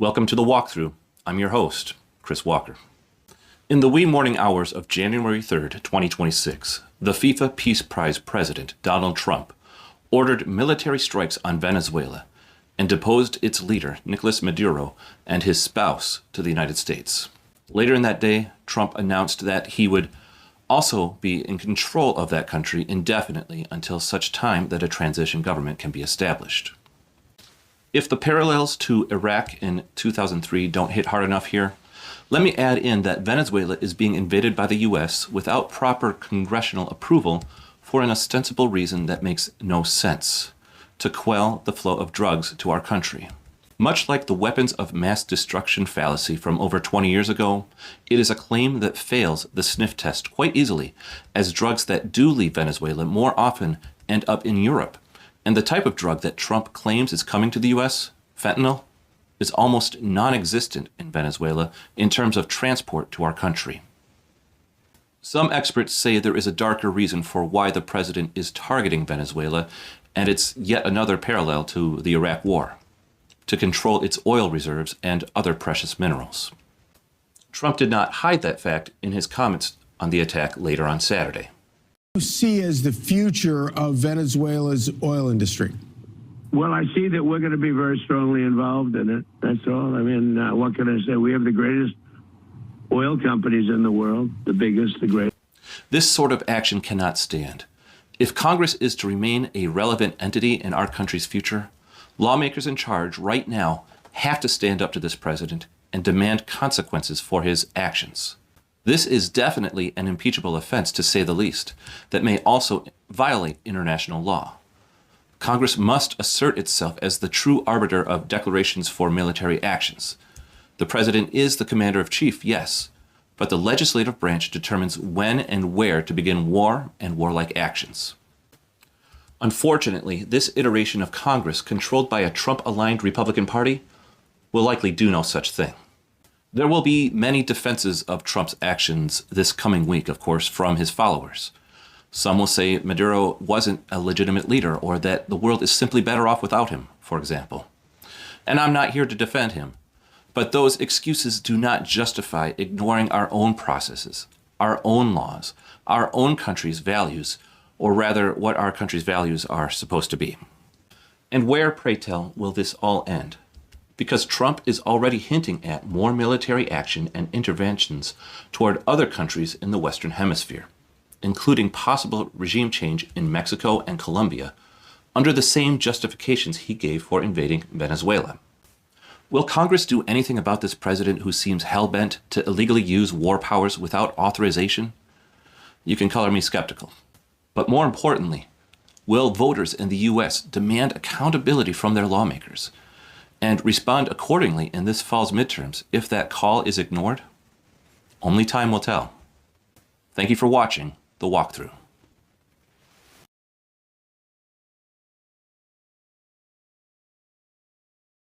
Welcome to the walkthrough. I'm your host, Chris Walker. In the wee morning hours of January 3rd, 2026, the FIFA Peace Prize president, Donald Trump, ordered military strikes on Venezuela and deposed its leader, Nicolas Maduro, and his spouse to the United States. Later in that day, Trump announced that he would also be in control of that country indefinitely until such time that a transition government can be established. If the parallels to Iraq in 2003 don't hit hard enough here, let me add in that Venezuela is being invaded by the U.S. without proper congressional approval for an ostensible reason that makes no sense: to quell the flow of drugs to our country. Much like the weapons of mass destruction fallacy from over 20 years ago, it is a claim that fails the sniff test quite easily, as drugs that do leave Venezuela more often end up in Europe. And the type of drug that Trump claims is coming to the U.S., fentanyl, is almost non-existent in Venezuela in terms of transport to our country. Some experts say there is a darker reason for why the president is targeting Venezuela, and it's yet another parallel to the Iraq War: to control its oil reserves and other precious minerals. Trump did not hide that fact in his comments on the attack later on Saturday. You see as the future of Venezuela's oil industry? Well, I see that we're going to be very strongly involved in it. That's all. I mean, what can I say? We have the greatest oil companies in the world, the biggest, the greatest. This sort of action cannot stand. If Congress is to remain a relevant entity in our country's future, lawmakers in charge right now have to stand up to this president and demand consequences for his actions. This is definitely an impeachable offense, to say the least, that may also violate international law. Congress must assert itself as the true arbiter of declarations for military actions. The president is the commander-in-chief, yes, but the legislative branch determines when and where to begin war and warlike actions. Unfortunately, this iteration of Congress, controlled by a Trump-aligned Republican Party, will likely do no such thing. There will be many defenses of Trump's actions this coming week, of course, from his followers. Some will say Maduro wasn't a legitimate leader, or that the world is simply better off without him, for example. And I'm not here to defend him, but those excuses do not justify ignoring our own processes, our own laws, our own country's values, or rather what our country's values are supposed to be. And where, pray tell, will this all end? Because Trump is already hinting at more military action and interventions toward other countries in the Western Hemisphere, including possible regime change in Mexico and Colombia, under the same justifications he gave for invading Venezuela. Will Congress do anything about this president who seems hell-bent to illegally use war powers without authorization? You can color me skeptical. But more importantly, will voters in the U.S. demand accountability from their lawmakers and respond accordingly in this fall's midterms if that call is ignored? Only time will tell. Thank you for watching The Walkthrough.